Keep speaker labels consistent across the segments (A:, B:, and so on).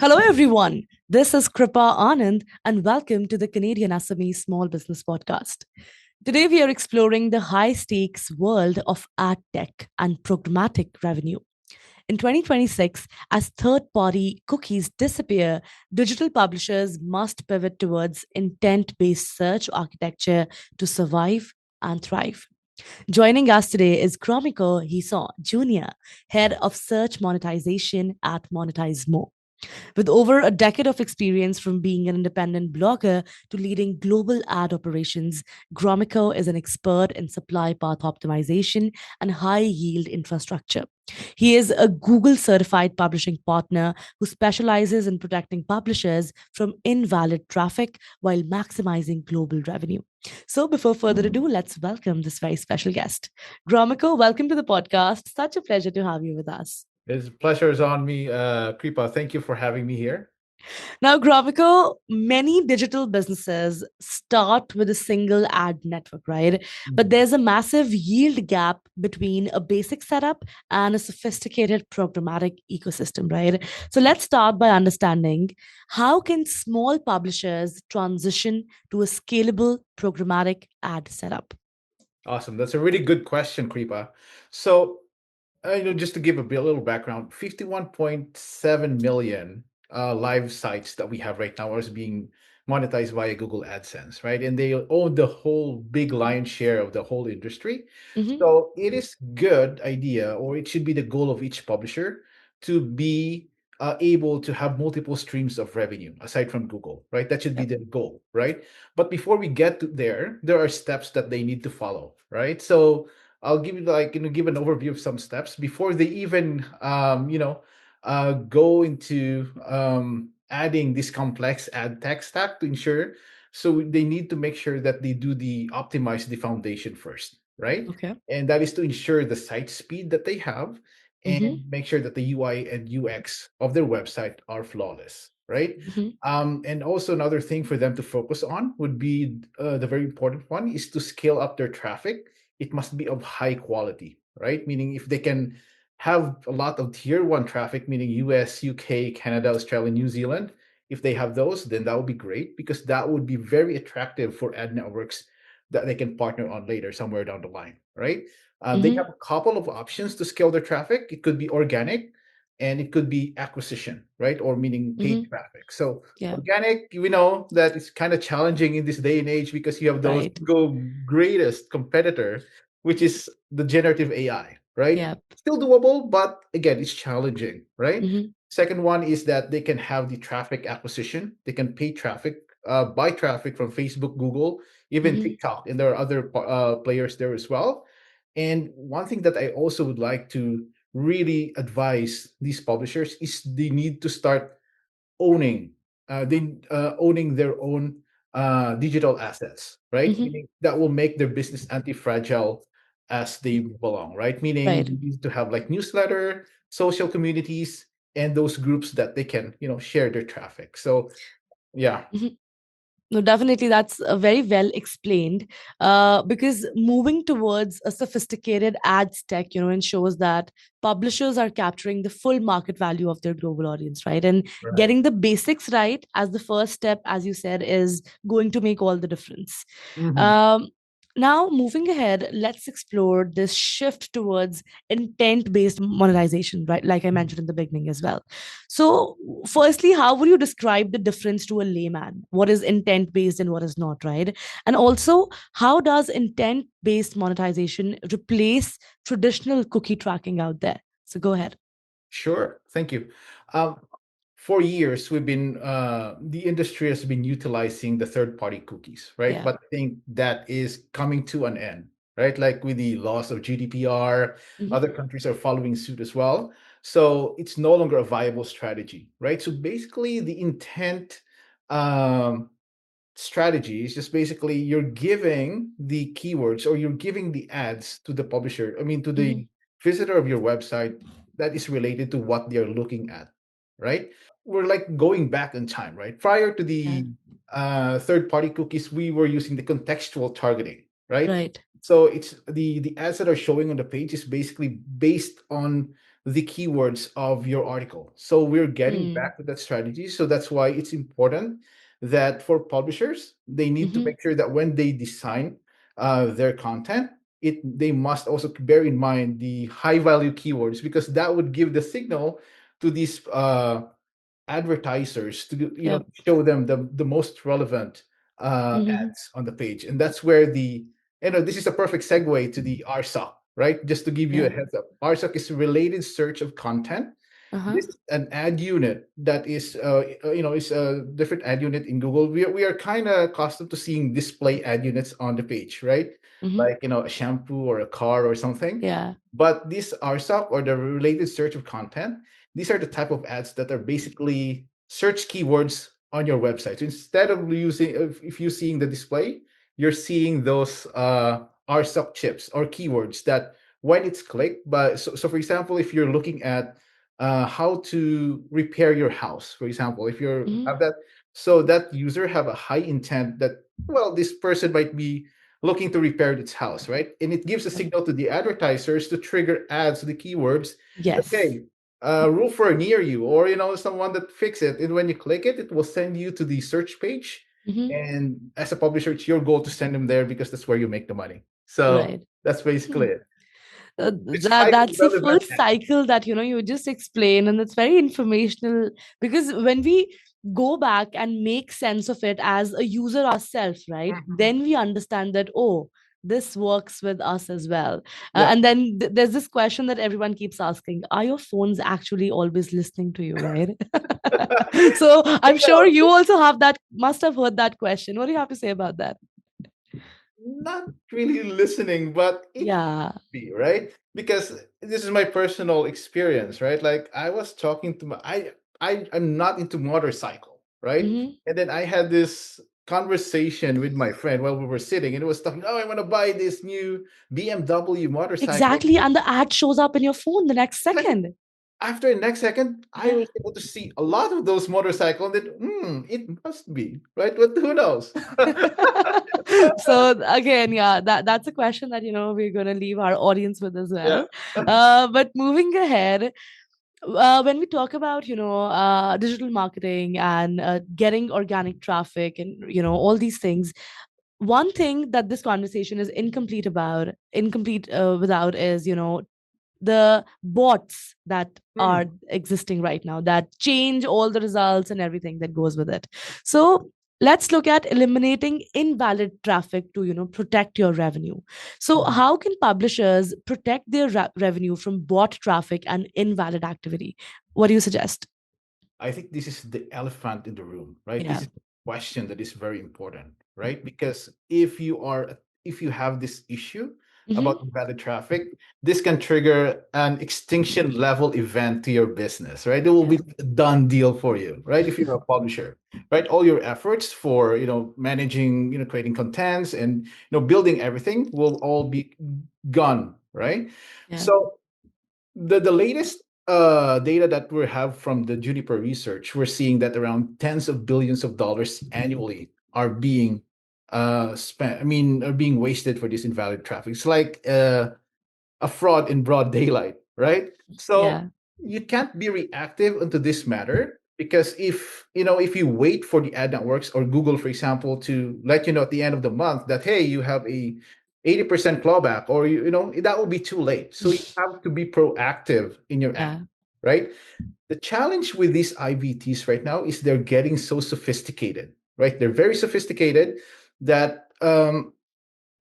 A: Hello, everyone. This is Kripa Anand, and welcome to the CanadianSME Small Business Podcast. Today, we are exploring the high stakes world of AdTech and programmatic revenue. In 2026, as third party cookies disappear, digital publishers must pivot towards intent based search architecture to survive and thrive. Joining us today is Gromyko Jison Jr, head of search monetization at MonetizeMore. With over a decade of experience from being an independent blogger to leading global ad operations, Gromyko is an expert in supply path optimization and high yield infrastructure. He is a Google certified publishing partner who specializes in protecting publishers from invalid traffic while maximizing global revenue. So, before further ado, let's welcome this very special guest. Gromyko, welcome to the podcast. Such a pleasure to have you with us.
B: It's pleasure is on me, Kripa. Thank you for having me here.
A: Now, Gromyko, many digital businesses start with a single ad network, right? But
B: Mhm.
A: there's a massive yield gap between a basic setup and a sophisticated programmatic ecosystem, right? So let's start by understanding how can small publishers transition to a scalable programmatic ad setup?
B: Awesome. That's a really good question, Kripa. So, just to give a little background, 51.7 million live sites that we have right now are being monetized via Google AdSense, right? And they own the whole big lion's share of the whole industry.
A: Mm-hmm.
B: So it is good idea, or it should be the goal of each publisher to be able to have multiple streams of revenue aside from Google, right? That should be
A: Yep.
B: the goal, right? But before we get to there are steps that they need to follow, right? So I'll give you give an overview of some steps before they even go into adding this complex ad tech stack to ensure. So they need to make sure that they do the optimize the foundation first, right?
A: Okay.
B: And that is to ensure the site speed that they have
A: Mm-hmm.
B: and make sure that the UI and UX of their website are flawless, right?
A: Mm-hmm.
B: And also another thing for them to focus on would be the very important one is to scale up their traffic. It must be of high quality, right? Meaning if they can have a lot of tier one traffic, meaning US, UK, Canada, Australia, New Zealand, if they have those, then that would be great because that would be very attractive for ad networks that they can partner on later somewhere down the line, right? They
A: Mm-hmm.
B: have a couple of options to scale their traffic. It could be organic and it could be acquisition, right? Or meaning paid
A: Mm-hmm.
B: traffic. So
A: Yeah.
B: organic, we know that it's kind of challenging in this day and age because you have those
A: Right.
B: go greatest competitor, which is the generative AI, right?
A: Yep.
B: Still doable, but again, it's challenging, right?
A: Mm-hmm.
B: Second one is that they can have the traffic acquisition. They can pay traffic, buy traffic from Facebook, Google, even
A: Mm-hmm.
B: TikTok, and there are other players there as well. And one thing that I also would like to really advise these publishers is they need to start owning owning their own digital assets, right?
A: Mm-hmm.
B: Meaning that will make their business anti-fragile as they belong, right? Meaning
A: Right.
B: they need to have like newsletter, social communities, and those groups that they can, share their traffic. So yeah.
A: Mhm. No, definitely, that's very well explained. Because moving towards a sophisticated ads tech, ensures that publishers are capturing the full market value of their global audience, right? And
B: Right.
A: getting the basics right as the first step, as you said, is going to make all the difference.
B: Mhm.
A: Um, Now, moving ahead, let's explore this shift towards intent based monetization, right? Like I mentioned in the beginning as well. So, firstly, how would you describe the difference to a layman? What is intent based and what is not, right? And also, how does intent based monetization replace traditional cookie tracking out there? So, go ahead.
B: Sure. Thank you. Um, for years, the industry has been utilizing the third-party cookies, right?
A: Yeah.
B: But I think that is coming to an end, right? Like with the loss of GDPR,
A: Hmm.
B: other countries are following suit as well. So it's no longer a viable strategy, right? So basically, the intent um, strategy is just basically you're giving the keywords or you're giving the ads to the publisher, I mean, to
A: Hmm.
B: the visitor of your website that is related to what they're looking at, right? We're like going back in time, right? Prior to
A: Yeah.
B: the third party cookies, we were using the contextual targeting, right?
A: Right.
B: So it's the ads that are showing on the page is basically based on the keywords of your article. So we're getting
A: Mm.
B: back to that strategy. So that's why it's important that for publishers, they need to
A: Mm-hmm.
B: make sure that when they design their content, they must also bear in mind the high value keywords, because that would give the signal to these advertisers to
A: Yep.
B: show them the most relevant
A: Mm-hmm.
B: ads on the page. And that's where the this is a perfect segue to the RSOC, right? Just to give you a
A: Yeah.
B: heads up, RSOC is related search of content.
A: Uh-huh.
B: This is an ad unit that is is a different ad unit in Google. We are kind of accustomed to seeing display ad units on the page, right?
A: Mm-hmm.
B: Like a shampoo or a car or something.
A: Yeah.
B: But this RSOC, or the related search of content, these are the type of ads that are basically search keywords on your website. So instead of using, if you're seeing the display, you're seeing those RSOC chips or keywords that when it's clicked. But so for example, if you're looking at how to repair your house, for example, if you
A: Mm-hmm.
B: have that, so that user have a high intent that, well, this person might be looking to repair its house, right? And it gives a
A: Yep.
B: signal to the advertisers to trigger ads to the keywords that,
A: Yes.
B: hey, roofer near you, or someone that fix it. And when you click it, it will send you to the search page.
A: Mm-hmm.
B: And as a publisher, it's your goal to send them there because that's where you make the money. So
A: Right.
B: that's
A: Hmm.
B: basically it. It's
A: That
B: highly
A: that's a full
B: relevant.
A: cycle that you just explain, and it's very informational, because when we go back and make sense of it as a user ourselves, right,
B: Mhm.
A: then we understand that, oh, this works with us as well.
B: Yeah.
A: And then there's this question that everyone keeps asking: are your phones actually always listening to you, right? So I'm
B: You
A: sure
B: know,
A: you also must have heard that question. What do you have to say about that?
B: not really listening, but it
A: Yeah.
B: be right, because this is my personal experience, right? Like I was talking to I'm not into motorcycle, right?
A: Hmm.
B: And then I had this conversation with my friend while we were sitting, and it was talking, oh, I want to buy this new BMW motorcycle.
A: Exactly, and the ad shows up in your phone the next
B: Like,
A: second.
B: after the next second, I
A: Yeah.
B: was able to see a lot of those motorcycles, and then it must be right, but who knows?
A: So again, yeah, that's a question that we're going to leave our audience with as
B: Yeah.
A: well. But moving ahead, when we talk about digital marketing and getting organic traffic and all these things, one thing that this conversation is incomplete without is the bots that are
B: Hmm.
A: existing right now that change all the results and everything that goes with it. So let's look at eliminating invalid traffic to protect your revenue. So
B: Mhm.
A: how can publishers protect their revenue from bot traffic and invalid activity? What do you suggest?
B: I think this is the elephant in the room, right? This
A: Yeah.
B: is a question that is very important, right? Because if you have this issue
A: Mm-hmm.
B: about invalid traffic, this can trigger an extinction level event to your business, right? It will
A: Yeah.
B: be a done deal for you, right? If you're a publisher, right? All your efforts for managing, creating contents and building everything will all be gone, right?
A: Yeah.
B: So the latest data that we have from the Juniper research, we're seeing that around tens of billions of dollars annually are being spent. I mean, are being wasted for this invalid traffic. It's like a fraud in broad daylight, right? So
A: Yeah.
B: you can't be reactive into this matter, because if you wait for the ad networks or Google, for example, to let you know at the end of the month that, hey, you have a 80% clawback, or that will be too late. So you have to be proactive in your act,
A: Yeah.
B: right? The challenge with these IVTs right now is they're getting so sophisticated, right? They're very sophisticated that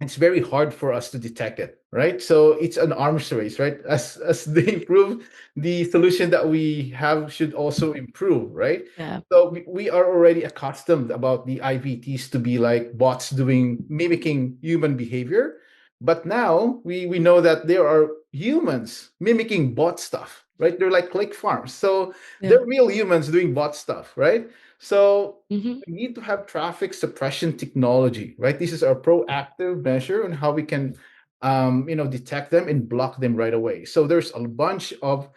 B: it's very hard for us to detect it, right? So it's an arms race, right? As they improve, the solution that we have should also improve, right?
A: Yeah.
B: So we are already accustomed about the IVTs to be like bots doing mimicking human behavior, but now we know that there are humans mimicking bot stuff, right? They're like click farms, so
A: Yeah.
B: they're real humans doing bot stuff, right? So
A: Mm-hmm.
B: we need to have traffic suppression technology, right? This is our proactive measure on how we can, detect them and block them right away. So there's a bunch of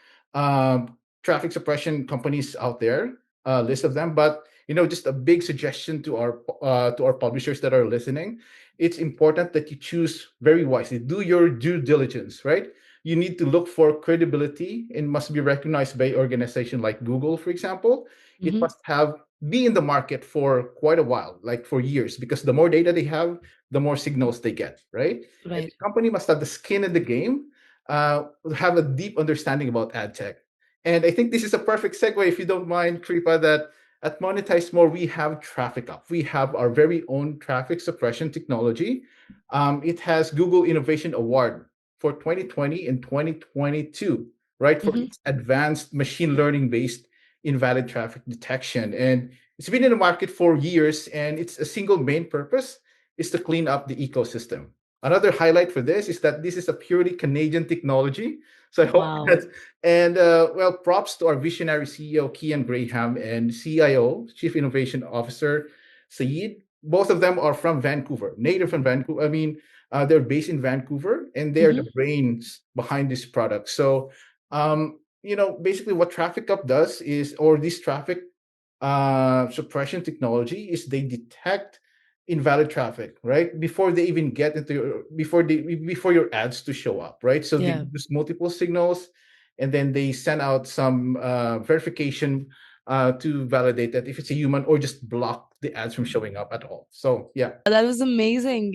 B: traffic suppression companies out there, a list of them. But just a big suggestion to our publishers that are listening: it's important that you choose very wisely. Do your due diligence, right? you need to look for credibility and must be recognized by organization like Google, for example. It
A: Hmm.
B: must have be in the market for quite a while, like for years, because the more data they have, the more signals they get, right? And the
A: Right.
B: company must have the skin in the game, have a deep understanding about ad tech. And I think this is a perfect segue, if you don't mind, Kripa, that at MonetizeMore, we have Traffic Up. We have our very own traffic suppression technology. It has Google Innovation Award for 2020 and 2022, right, for
A: Hmm.
B: its advanced machine learning based invalid traffic detection. And it's been in the market for years, and its a single main purpose is to clean up the ecosystem. Another highlight for this is that this is a purely Canadian technology. So I hope
A: Wow.
B: that, and well, props to our visionary CEO, Kian Graham, and CIO, Chief Innovation Officer, Saeed. Both of them are from Vancouver, native from Vancouver. I mean, they're based in Vancouver, and they're the
A: Hmm.
B: brains behind this product. So, basically what Traffic Up does is, or this traffic suppression technology is they detect invalid traffic right before they even get into before your ads to show up, right? So they
A: Yeah.
B: use multiple signals, and then they send out some verification to validate that if it's a human, or just block the ads from showing up at all. So yeah.
A: That was amazing,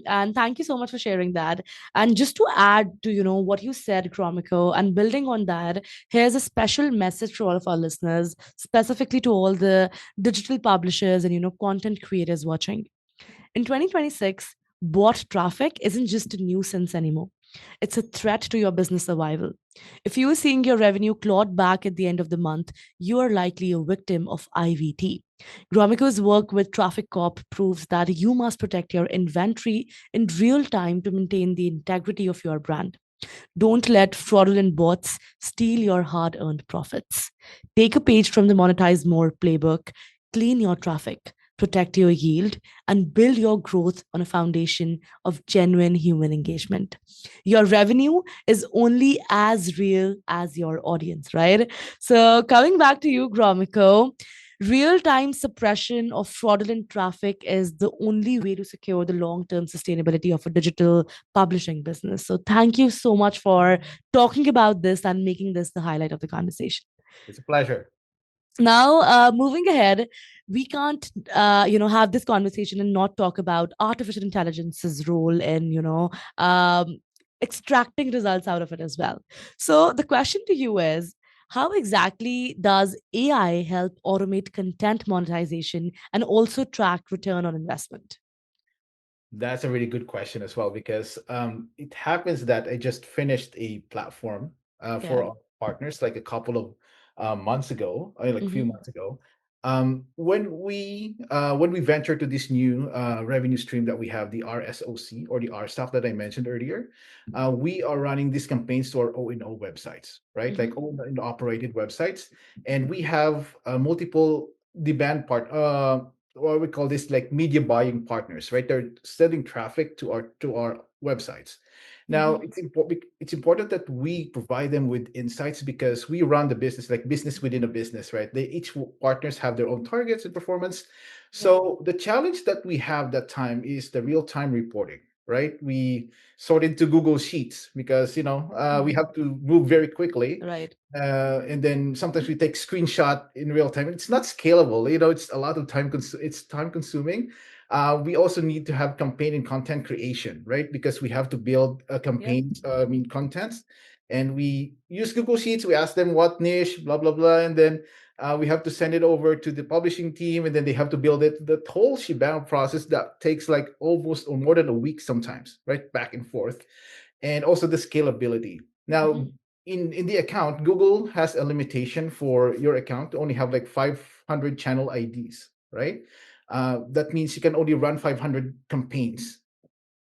A: and thank you so much for sharing that. And just to add to, what you said, Gromyko, and building on that, here's a special message for all of our listeners, specifically to all the digital publishers and, content creators watching. In 2026, bot traffic isn't just a nuisance anymore. It's a threat to your business survival. If you are seeing your revenue clawed back at the end of the month, you are likely a victim of IVT. Gromyko's work with Traffic Corp proves that you must protect your inventory in real time to maintain the integrity of your brand. Don't let fraudulent bots steal your hard earned profits. Take a page from the Monetize More playbook, clean your traffic, protect your yield, and build your growth on a foundation of genuine human engagement. Your revenue is only as real as your audience, right? So, coming back to you, Gromyko, real time suppression of fraudulent traffic is the only way to secure the long term sustainability of a digital publishing business. So thank you so much for talking about this and making this the highlight of the conversation.
B: It's a pleasure.
A: Now, moving ahead, we can't, have this conversation and not talk about artificial intelligence's role in, extracting results out of it as well. So the question to you is, how exactly does AI help automate content monetization and also track return on investment?
B: That's a really good question as well, because it happens that I just finished a platform for
A: Yeah.
B: our partners like a couple of months ago, like a few
A: Hmm.
B: months ago. When we venture to this new revenue stream that we have, the RSOC, or the R stuff that I mentioned earlier, we are running these campaigns to our O&O websites, right? Like
A: Hmm.
B: owned and operated websites, and we have multiple demand what we call this like media buying partners, right? They're sending traffic to our websites. Now
A: Hmm.
B: it's important that we provide them with insights, because we run the business like business within a business, right? They each partners have their own targets and performance.
A: Yep.
B: So the challenge that we have that time is the real time reporting, right? We sort into Google Sheets because we
A: Hmm.
B: have to move very quickly,
A: Right.
B: and then sometimes we take screenshot in real time. It's not scalable, it's a lot of it's time consuming. We also need to have campaign and content creation, right? Because we have to build a
A: Yep.
B: campaign, contents, and we use Google Sheets. We ask them what niche, blah blah blah, and then we have to send it over to the publishing team, and then they have to build it. The whole shebang process that takes like almost or more than a week sometimes, right? Back and forth, and also the scalability. Now,
A: Hmm.
B: in the account, Google has a limitation for your account to only have like 500 channel IDs, right? That means you can only run 500 campaigns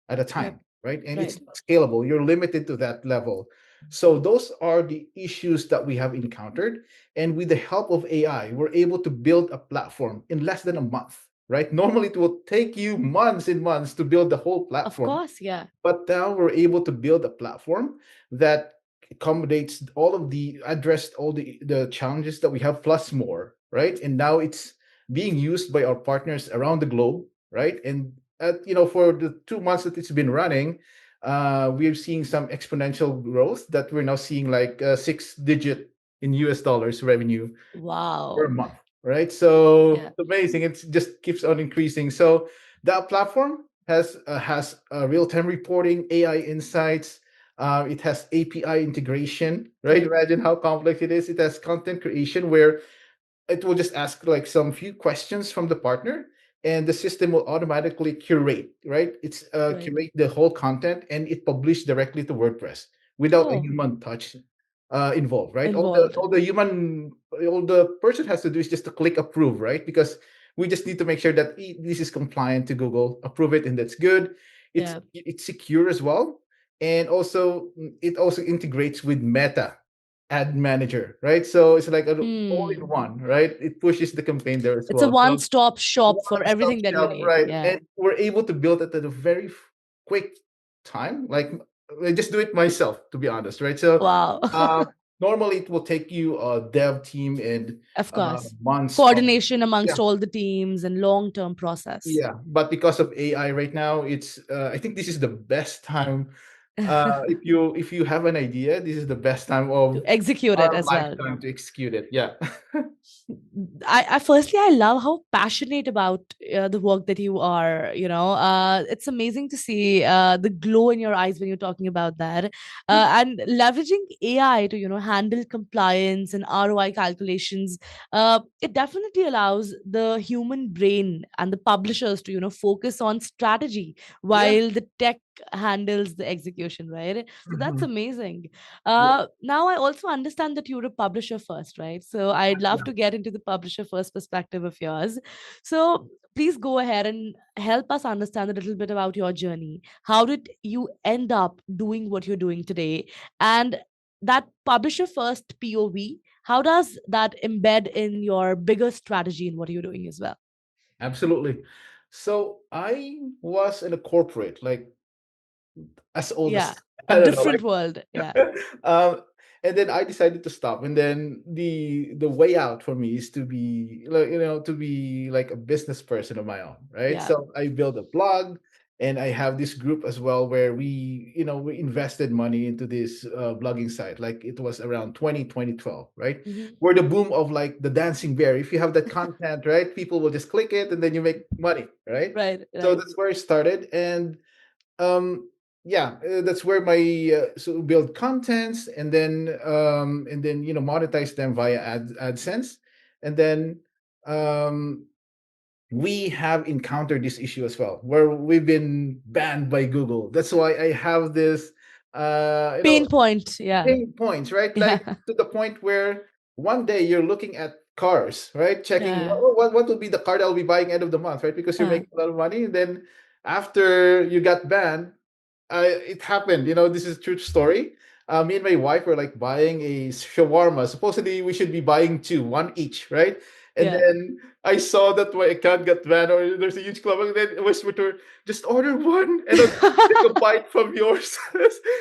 B: at a
A: Yep.
B: time, right? And it's
A: Right.
B: not scalable. You're limited to that level. So those are the issues that we have encountered. And with the help of AI, we're able to build a platform in less than a month, right? Normally, it will take you months and months to build the whole
A: Of
B: platform,
A: course. Yeah.
B: but now we're able to build a platform that accommodates all of the addressed all the challenges that we have plus more, right? And now it's being used by our partners around the globe, right? And for the 2 months that it's been running, we're seeing some exponential growth that we're now seeing like 6 digit in US dollars revenue per
A: Wow.
B: month, right? So
A: Yeah.
B: it's amazing. It just keeps on increasing. So that platform has real time reporting, AI insights. It has API integration, right?
A: Right.
B: Imagine how complex it is. It has content creation where it will just ask like some few questions from the partner, and the system will automatically curate, right? It's
A: Right.
B: curate the whole content, and it publish directly to WordPress without a
A: Oh,
B: human touch involved, right?
A: involved.
B: All the person has to do is just to click approve, right? Because we just need to make sure that this is compliant to Google, approve it, and that's good.
A: Yeah.
B: It's secure as well, and also it also integrates with Meta ad manager, right? So it's like an all in
A: Hmm.
B: one, right? It pushes the campaign there as
A: It's a
B: well. So
A: one-stop shop for
B: one stop
A: everything that you
B: shop,
A: need.
B: right?
A: Yeah.
B: And we're able to build it at a very quick time. Like I just do it myself, to be honest, right? So
A: Wow.
B: uh, normally it will take you a dev team and
A: Of course.
B: months of
A: Coordination
B: yeah.
A: amongst all the teams and long-term process.
B: Yeah, but because of AI right now, it's I think this is the best time. If you have an idea, this is the best time
A: To
B: of
A: execute it
B: our
A: as well.
B: lifetime to execute it. Yeah.
A: I firstly I love how passionate about the work that you are. It's amazing to see the glow in your eyes when you're talking about that, and leveraging AI to handle compliance and ROI calculations. It definitely allows the human brain and the publishers to focus on strategy
B: Yeah.
A: while the tech handles the execution, right? So that's
B: Mhm.
A: amazing.
B: Yeah.
A: Now I also understand that you're a publisher first, right? So I'd love
B: Yeah.
A: to get into the publisher first perspective of yours. So please go ahead and help us understand a little bit about your journey. How did you end up doing what you're doing today? And that publisher first POV, how does that embed in your bigger strategy in what you're doing as well?
B: Absolutely. So I was in a corporate, like as old
A: Yeah,
B: as
A: a
B: I don't know,
A: different
B: like
A: world. Yeah.
B: um, and then I decided to stop. And then the way out for me is to be like to be like a business person of my own, right?
A: Yeah.
B: So I build a blog, and I have this group as well where we invested money into this blogging site. Like it was around 2012, right?
A: Hmm.
B: Where the boom of like the dancing bear. If you have that content, right, people will just click it and then you make money, right?
A: Right,
B: So
A: right.
B: that's where it started. And yeah, that's where my so build contents, and then monetize them via AdSense. And then um we have encountered this issue as well where we've been banned by Google. That's why I have this uh you
A: Pain
B: know
A: point. Yeah.
B: pain points, right? Like
A: Yeah.
B: to the point where one day you're looking at cars, right? Checking
A: Yeah.
B: what will be the car that I'll be buying end of the month, right? Because you're
A: Uh,
B: making a lot of money. And then after you got banned, it happened. This is a true story. Me and my wife were like buying a shawarma. Supposedly we should be buying two, one each, right? And
A: yeah.
B: then I saw that my account got banned, or there's a huge club, and then it was Twitter, just order one, and I'll take a bite from yours.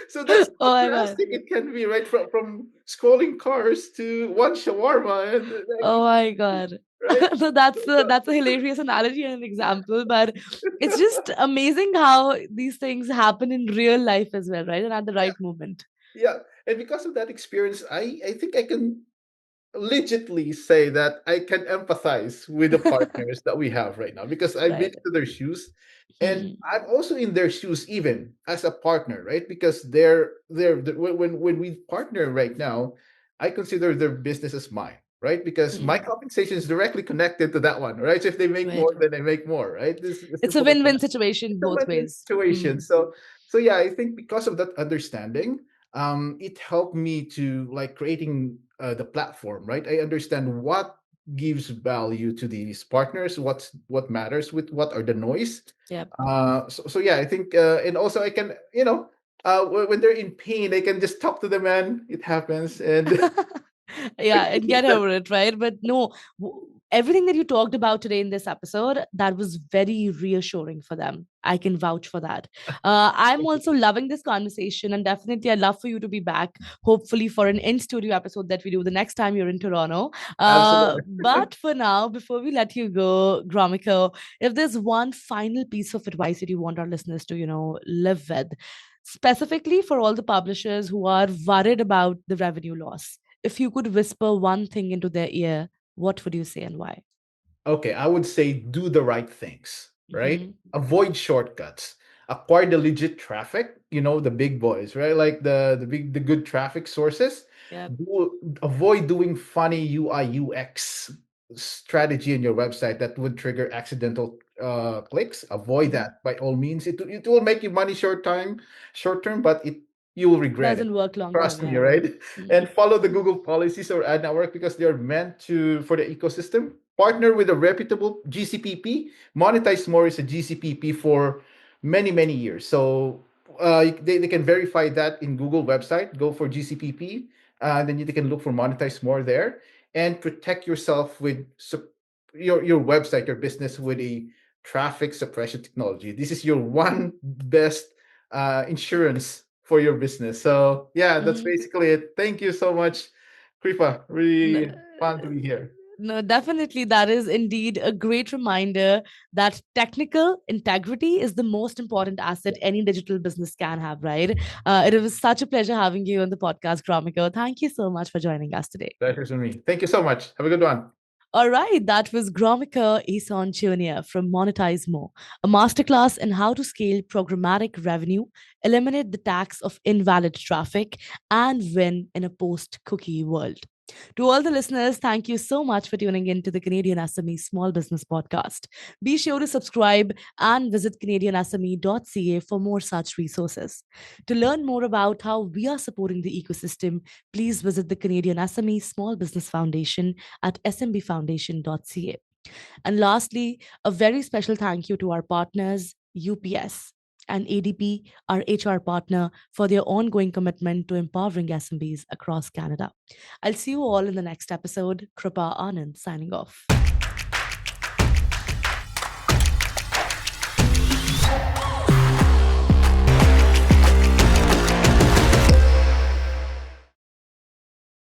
B: So that's
A: Oh
B: how
A: my god.
B: drastic it can be, right? From scrolling cars to one shawarma, and
A: Oh my god.
B: right?
A: So that's a hilarious analogy and an example, but it's just amazing how these things happen in real life as well, right? And at the
B: Yeah,
A: right moment.
B: yeah. And because of that experience, I think I can legitly say that I can empathize with the partners that we have right now because I've been
A: Right.
B: into their shoes, and
A: Hmm.
B: I'm also in their shoes even as a partner, right? Because when we partner right now, I consider their business as mine, right? Because my
A: Hmm.
B: compensation is directly connected to that one, right? So if they make
A: Right.
B: more, then I make more, right? This is
A: It's a
B: simple as
A: win-win
B: that.
A: situation
B: It's a
A: both
B: win-win
A: ways.
B: situation.
A: Mm.
B: So yeah, I think because of that understanding, it helped me to like creating the platform, right? I understand what gives value to these partners, what matters, with what are the noise.
A: Yep.
B: So yeah, I think, and also I can, when they're in pain, I can just talk to the man. It happens, and
A: Yeah, and get over it, right? But no, everything that you talked about today in this episode, that was very reassuring for them. I can vouch for that. I'm also loving this conversation, and definitely I'd love for you to be back, hopefully for an in-studio episode that we do the next time you're in Toronto.
B: absolutely.
A: But for now, before we let you go, Gromyko, if there's one final piece of advice that you want our listeners to live with, Specifically for all the publishers who are worried about the revenue loss, if you could whisper one thing into their ear, what would you say and why?
B: Okay, I would say do the right things, right?
A: Hmm.
B: Avoid shortcuts. Acquire the legit traffic, the big boys, right? Like the good traffic sources.
A: Yep.
B: Avoid doing funny UI UX strategy in your website that would trigger accidental clicks. Avoid
A: Hmm.
B: that by all means. It will make you money short term, but you will regret it.
A: Doesn't work long term,
B: Trust me,
A: yeah.
B: right?
A: Hmm.
B: And follow the Google policies or ad network because they're meant to for the ecosystem. Partner with a reputable GCPP. MonetizeMore is a GCPP for many years. So they can verify that in Google website. Go for GCPP. Then you can look for MonetizeMore there and protect yourself with your website, your business with a traffic suppression technology. This is your one best insurance for your business. So yeah, that's
A: Hmm.
B: basically it. Thank you so much, Kripa.
A: N-
B: Really fun to be here.
A: No, definitely. That is indeed a great reminder that technical integrity is the most important asset any digital business can have, right? It was such a pleasure having you on the podcast, Gromyko. Thank you so much for joining us today.
B: Pleasure's on me. Thank you so much. Have a good one.
A: All right, that was Gromyko Jison Jr. from MonetizeMore, a masterclass in how to scale programmatic revenue, eliminate the tax of invalid traffic, and win in a post cookie world. To all the listeners, thank you so much for tuning in to the Canadian SME Small Business Podcast. Be sure to subscribe and visit CanadianSME.ca for more such resources. To learn more about how we are supporting the ecosystem, please visit the Canadian SME Small Business Foundation at smbfoundation.ca. And lastly, a very special thank you to our partners, UPS and ADP, our HR partner, for their ongoing commitment to empowering SMBs across Canada. I'll see you all in the next episode. Kripa Anand signing off.